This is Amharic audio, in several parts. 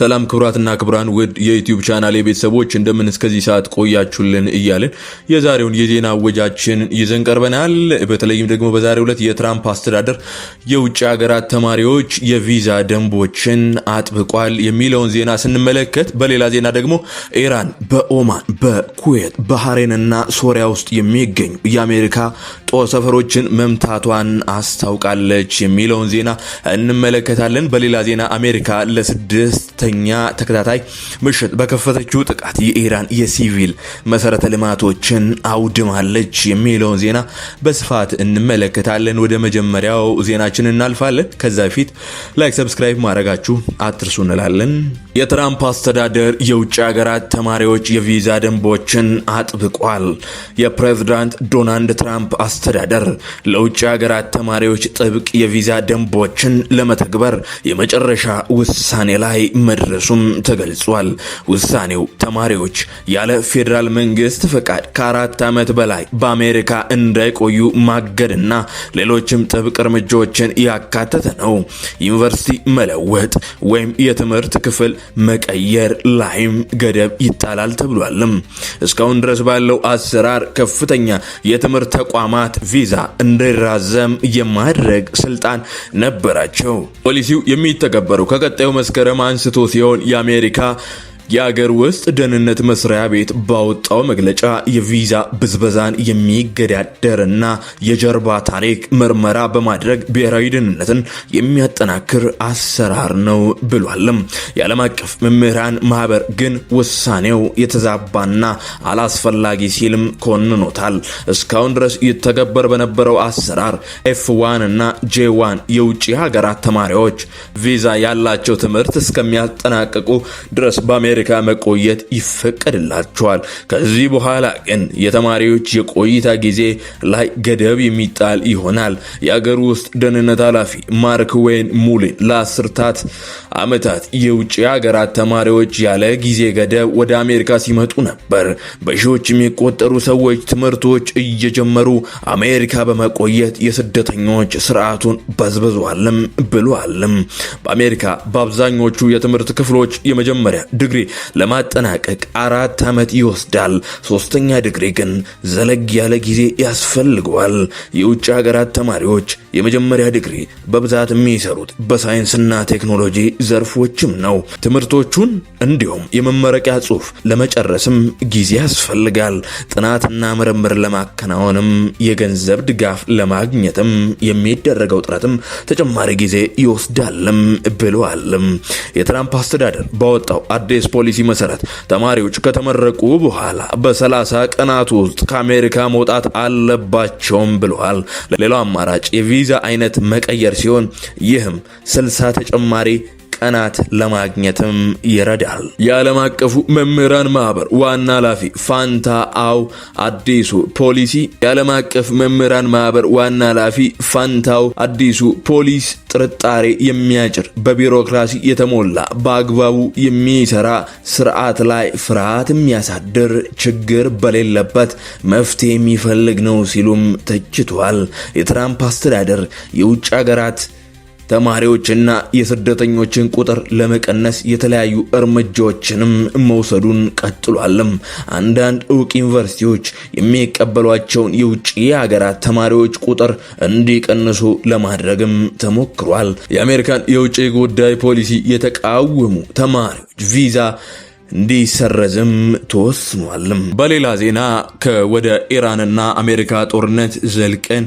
ሰላም ክብራትና ክብራን ውድ የዩቲዩብ ቻናል ቤተሰቦች እንደምን እስከዚህ ሰዓት ቆያችሁልን እያልን የዛሬውን የዜና ወጃችን ይዘን ቀርበናል። በተለይም ደግሞ በዛሬው ዕለት የትራምፕ አስተዳደር የውጭ ሀገራት ተማሪዎች የቪዛ ደንቦችን አጥብቋል የሚለውን ዜና ስንመለከት፣ በሌላ ዜና ደግሞ ኢራን በኦማን፣ በኩዌት፣ ባህሬንና ሶሪያ ውስጥ የሚገኙ የአሜሪካ ጦር ሰፈሮችን መምታቷን አስታውቃለች የሚለውን ዜና እንመለከታለን። በሌላ ዜና አሜሪካ ለስድስተኛ ተከታታይ ምሽት በከፈተችው ጥቃት የኢራን የሲቪል መሰረተ ልማቶችን አውድማለች የሚለውን ዜና በስፋት እንመለከታለን። ወደ መጀመሪያው ዜናችን እናልፋለን። ከዛ በፊት ላይክ፣ ሰብስክራይብ ማድረጋችሁ አትርሱ እንላለን። የትራምፕ አስተዳደር የውጭ ሀገራት ተማሪዎች የቪዛ ደንቦችን አጥብቋል። የፕሬዝዳንት ዶናልድ ትራምፕ አስተዳደር ለውጭ ሀገራት ተማሪዎች ጥብቅ የቪዛ ደንቦችን ለመተግበር የመጨረሻ ውሳኔ ላይ መድረሱም ተገልጿል። ውሳኔው ተማሪዎች ያለ ፌዴራል መንግስት ፈቃድ ከ4 ዓመት በላይ በአሜሪካ እንዳይቆዩ ማገድና ሌሎችም ጥብቅ እርምጃዎችን ያካተተ ነው። ዩኒቨርሲቲ መለወጥ ወይም የትምህርት ክፍል መቀየር ላይም ገደብ ይጣላል ተብሏልም። እስካሁን ድረስ ባለው አሰራር ከፍተኛ የትምህርት ተቋማት ቪዛ እንዲራዘም የማድረግ ስልጣን ነበራቸው። ፖሊሲው የሚተገበረው ከቀጣዩ መስከረም አንስቶ ሲሆን የአሜሪካ የአገር ውስጥ ደህንነት መስሪያ ቤት ባወጣው መግለጫ የቪዛ ብዝበዛን የሚገዳደርና የጀርባ ታሪክ ምርመራ በማድረግ ብሔራዊ ደህንነትን የሚያጠናክር አሰራር ነው ብሏልም። የዓለም አቀፍ መምህራን ማህበር ግን ውሳኔው የተዛባና አላስፈላጊ ሲልም ኮንኖታል። እስካሁን ድረስ ይተገበር በነበረው አሰራር F1 እና J1 የውጭ ሀገራት ተማሪዎች ቪዛ ያላቸው ትምህርት እስከሚያጠናቅቁ ድረስ በአሜሪካ መቆየት ይፈቀድላቸዋል። ከዚህ በኋላ ግን የተማሪዎች የቆይታ ጊዜ ላይ ገደብ የሚጣል ይሆናል። የአገር ውስጥ ደህንነት ኃላፊ ማርክ ዌይን ሙሊን ለአስርታት ዓመታት የውጭ ሀገራት ተማሪዎች ያለ ጊዜ ገደብ ወደ አሜሪካ ሲመጡ ነበር። በሺዎች የሚቆጠሩ ሰዎች ትምህርቶች እየጀመሩ አሜሪካ በመቆየት የስደተኞች ስርዓቱን በዝብዟልም ብሏልም። በአሜሪካ በአብዛኞቹ የትምህርት ክፍሎች የመጀመሪያ ዲግሪ ለማጠናቀቅ 4 ዓመት ይወስዳል። 3ኛ ዲግሪ ግን ዘለግ ያለ ጊዜ ያስፈልገዋል። የውጭ ሀገራት ተማሪዎች የመጀመሪያ ዲግሪ በብዛት የሚሰሩት በሳይንስና ቴክኖሎጂ ዘርፎችም ነው። ትምህርቶቹን እንዲሁም የመመረቂያ ጽሑፍ ለመጨረስም ጊዜ ያስፈልጋል። ጥናትና ምርምር ለማከናወንም የገንዘብ ድጋፍ ለማግኘትም የሚደረገው ጥረትም ተጨማሪ ጊዜ ይወስዳልም ብለዋልም። የትራምፕ አስተዳደር ባወጣው አዲስ ፖሊሲ መሰረት ተማሪዎች ከተመረቁ በኋላ በ30 ቀናት ውስጥ ከአሜሪካ መውጣት አለባቸውም ብለዋል። ሌላው አማራጭ የቪዛ አይነት መቀየር ሲሆን ይህም 60 ተጨማሪ ቀናት ለማግኘትም ይረዳል። የዓለም አቀፉ መምህራን ማህበር ዋና ኃላፊ ፋንታው አዲሱ ፖሊሲ የዓለም አቀፍ መምህራን ማህበር ዋና ኃላፊ ፋንታው አዲሱ ፖሊስ ጥርጣሬ የሚያጭር በቢሮክራሲ የተሞላ በአግባቡ የሚሰራ ስርዓት ላይ ፍርሃት የሚያሳድር ችግር በሌለበት መፍትሄ የሚፈልግ ነው ሲሉም ተችቷል። የትራምፕ አስተዳደር የውጭ ሀገራት ተማሪዎችና የስደተኞችን ቁጥር ለመቀነስ የተለያዩ እርምጃዎችንም መውሰዱን ቀጥሏልም። አንዳንድ ዕውቅ ዩኒቨርሲቲዎች የሚቀበሏቸውን የውጭ ሀገራት ተማሪዎች ቁጥር እንዲቀንሱ ለማድረግም ተሞክሯል። የአሜሪካን የውጭ ጉዳይ ፖሊሲ የተቃወሙ ተማሪዎች ቪዛ እንዲሰረዝም ተወስኗልም። በሌላ ዜና ወደ ኢራንና አሜሪካ ጦርነት ዘልቀን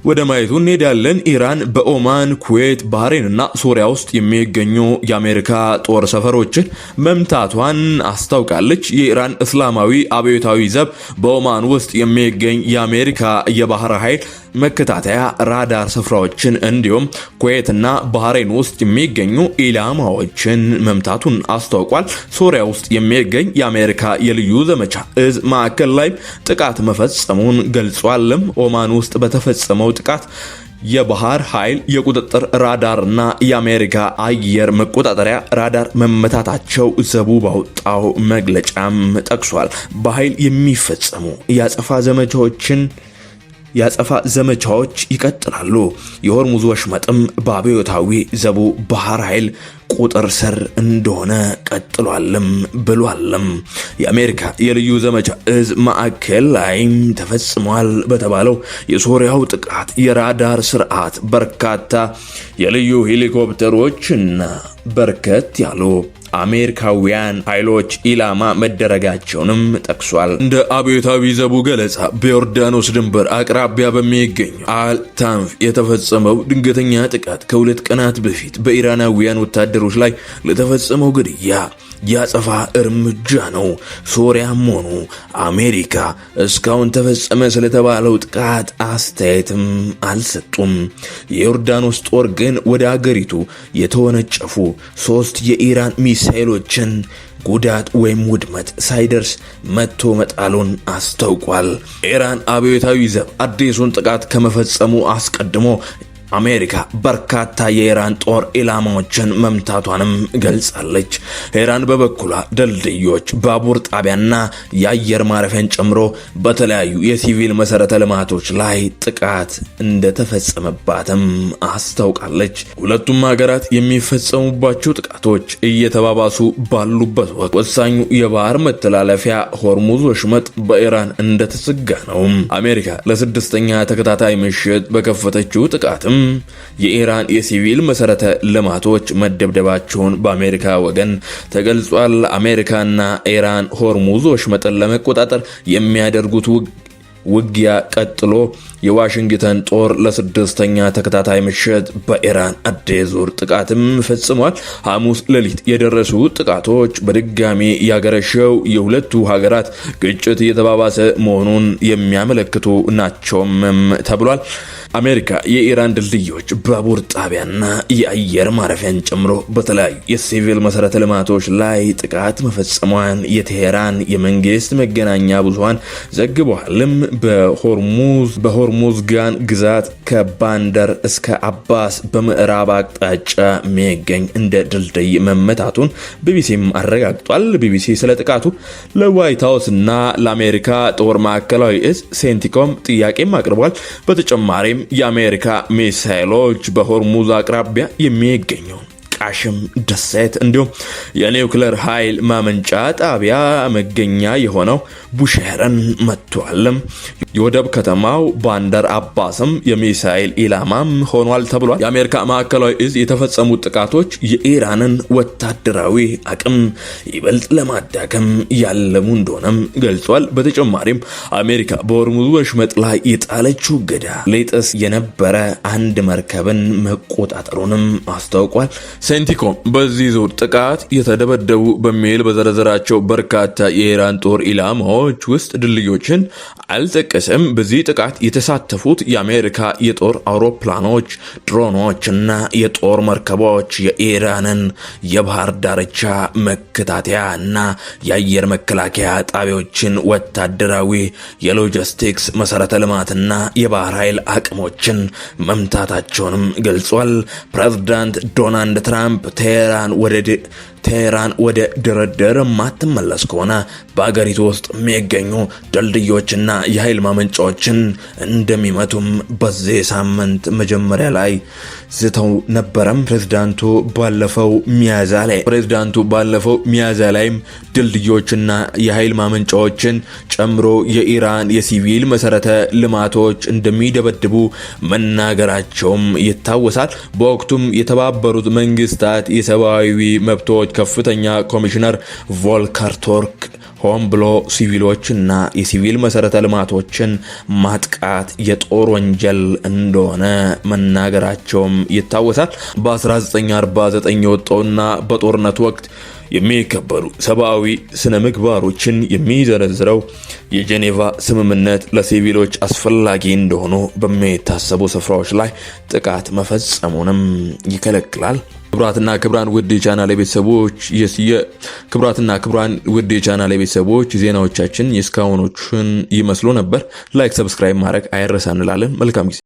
ወደ ማየቱ እንሄዳለን። ኢራን በኦማን፣ ኩዌት፣ ባህሬንና ሶሪያ ውስጥ የሚገኙ የአሜሪካ ጦር ሰፈሮችን መምታቷን አስታውቃለች። የኢራን እስላማዊ አብዮታዊ ዘብ በኦማን ውስጥ የሚገኝ የአሜሪካ የባህር ኃይል መከታተያ ራዳር ስፍራዎችን እንዲሁም ኩዌትና ባህሬን ውስጥ የሚገኙ ኢላማዎችን መምታቱን አስታውቋል። ሶሪያ ውስጥ የሚገኝ የአሜሪካ የልዩ ዘመቻ እዝ ማዕከል ላይ ጥቃት መፈጸሙን ገልጿልም። ኦማን ውስጥ በተፈጸመው ጥቃት የባህር ኃይል የቁጥጥር ራዳርና የአሜሪካ አየር መቆጣጠሪያ ራዳር መመታታቸው ዘቡ ባወጣው መግለጫም ጠቅሷል። በኃይል የሚፈጸሙ ያጸፋ ዘመቻዎች ይቀጥላሉ። የሆርሙዝ ወሽመጥም በአብዮታዊ ዘቡ ባህር ኃይል ቁጥር ስር እንደሆነ ቀጥሏልም ብሏልም። የአሜሪካ የልዩ ዘመቻ እዝ ማዕከል ላይም ተፈጽሟል በተባለው የሶሪያው ጥቃት የራዳር ስርዓት በርካታ የልዩ ሄሊኮፕተሮችና በርከት ያሉ አሜሪካውያን ኃይሎች ኢላማ መደረጋቸውንም ጠቅሷል። እንደ አብዮታዊ ዘቡ ገለጻ በዮርዳኖስ ድንበር አቅራቢያ በሚገኘው አልታንፍ የተፈጸመው ድንገተኛ ጥቃት ከ2 ቀናት በፊት በኢራናውያን ወታደሮች ላይ ለተፈጸመው ግድያ ያጸፋ እርምጃ ነው። ሶሪያም ሆኑ አሜሪካ እስካሁን ተፈጸመ ስለተባለው ጥቃት አስተያየትም አልሰጡም። የዮርዳኖስ ጦር ግን ወደ አገሪቱ የተወነጨፉ 3 የኢራን ሚሳኤሎችን ጉዳት ወይም ውድመት ሳይደርስ መቶ መጣሉን አስታውቋል። ኢራን አብዮታዊ ዘብ አዲሱን ጥቃት ከመፈጸሙ አስቀድሞ አሜሪካ በርካታ የኢራን ጦር ኢላማዎችን መምታቷንም ገልጻለች። ኢራን በበኩሏ ድልድዮች፣ ባቡር ጣቢያና የአየር ማረፊያን ጨምሮ በተለያዩ የሲቪል መሰረተ ልማቶች ላይ ጥቃት እንደተፈጸመባትም አስታውቃለች። ሁለቱም ሀገራት የሚፈጸሙባቸው ጥቃቶች እየተባባሱ ባሉበት ወቅት ወሳኙ የባህር መተላለፊያ ሆርሙዝ ወሽመጥ በኢራን እንደተዘጋ ነው። አሜሪካ ለ6ኛ ተከታታይ ምሽት በከፈተችው ጥቃትም የኢራን የሲቪል መሰረተ ልማቶች መደብደባቸውን በአሜሪካ ወገን ተገልጿል። አሜሪካና ኢራን ሆርሙዝ ወሽመጥን ለመቆጣጠር የሚያደርጉት ውጊያ ቀጥሎ የዋሽንግተን ጦር ለ6ኛ ተከታታይ ምሽት በኢራን አዲስ ዙር ጥቃትም ፈጽሟል። ሐሙስ ሌሊት የደረሱ ጥቃቶች በድጋሚ ያገረሸው የሁለቱ ሀገራት ግጭት እየተባባሰ መሆኑን የሚያመለክቱ ናቸውም ተብሏል። አሜሪካ የኢራን ድልድዮች፣ ባቡር ጣቢያና የአየር ማረፊያን ጨምሮ በተለያዩ የሲቪል መሰረተ ልማቶች ላይ ጥቃት መፈጸሟን የቴሄራን የመንግስት መገናኛ ብዙሃን ዘግበዋልም። በሆርሙዝጋን ግዛት ከባንደር እስከ አባስ በምዕራብ አቅጣጫ የሚገኝ እንደ ድልድይ መመታቱን ቢቢሲም አረጋግጧል። ቢቢሲ ስለ ጥቃቱ ለዋይት ሃውስ እና ለአሜሪካ ጦር ማዕከላዊ እዝ ሴንቲኮም ጥያቄም አቅርቧል። በተጨማሪም የአሜሪካ ሚሳኤሎች በሆርሙዝ አቅራቢያ የሚገኘው ቃሽም ደሴት እንዲሁም የኒውክሌር ኃይል ማመንጫ ጣቢያ መገኛ የሆነው ቡሼርን መጥቷል። የወደብ ከተማው ባንደር አባስም የሚሳኤል ኢላማም ሆኗል ተብሏል። የአሜሪካ ማዕከላዊ እዝ የተፈጸሙት ጥቃቶች የኢራንን ወታደራዊ አቅም ይበልጥ ለማዳከም ያለሙ እንደሆነም ገልጿል። በተጨማሪም አሜሪካ በሆርሙዝ ወሽመጥ ላይ የጣለችው እገዳ ሊጥስ የነበረ አንድ መርከብን መቆጣጠሩንም አስታውቋል። ሴንቲኮም በዚህ ዙር ጥቃት የተደበደቡ በሚል በዘረዘራቸው በርካታ የኢራን ጦር ኢላማዎች ውስጥ ድልድዮችን አልጠቀሰም። በዚህ ጥቃት የተሳተፉት የአሜሪካ የጦር አውሮፕላኖች፣ ድሮኖች እና የጦር መርከቦች የኢራንን የባህር ዳርቻ መከታተያ እና የአየር መከላከያ ጣቢያዎችን፣ ወታደራዊ የሎጂስቲክስ መሰረተ ልማትና የባህር ኃይል አቅሞችን መምታታቸውንም ገልጿል። ፕሬዝዳንት ዶናልድ ትራምፕ ቴሄራን ወደ ድርድር ማትመለስ ከሆነ በአገሪቱ ውስጥ የሚገኙ ድልድዮችና የኃይል ማመንጫዎችን እንደሚመቱም በዚህ ሳምንት መጀመሪያ ላይ ዝተው ነበረም። ፕሬዝዳንቱ ባለፈው ሚያዝያ ላይም ድልድዮችና የኃይል ማመንጫዎችን ጨምሮ የኢራን የሲቪል መሰረተ ልማቶች እንደሚደበድቡ መናገራቸውም ይታወሳል። በወቅቱም የተባበሩት መንግስታት የሰብአዊ መብቶች ከፍተኛ ኮሚሽነር ቮልከር ቱርክ ሆን ብሎ ሲቪሎችና የሲቪል መሰረተ ልማቶችን ማጥቃት የጦር ወንጀል እንደሆነ መናገራቸውም ይታወሳል። በ1949 የወጣውና በጦርነት ወቅት የሚከበሩ ሰብአዊ ስነ ምግባሮችን የሚዘረዝረው የጄኔቫ ስምምነት ለሲቪሎች አስፈላጊ እንደሆኑ በሚታሰቡ ስፍራዎች ላይ ጥቃት መፈጸሙንም ይከለክላል። ክብራትና ክብራን ውድ የቻናሌ ቤተሰቦች ዜናዎቻችን የእስካሁኖቹን ይመስሉ ነበር። ላይክ፣ ሰብስክራይብ ማድረግ አይረሳ እንላለን። መልካም ጊዜ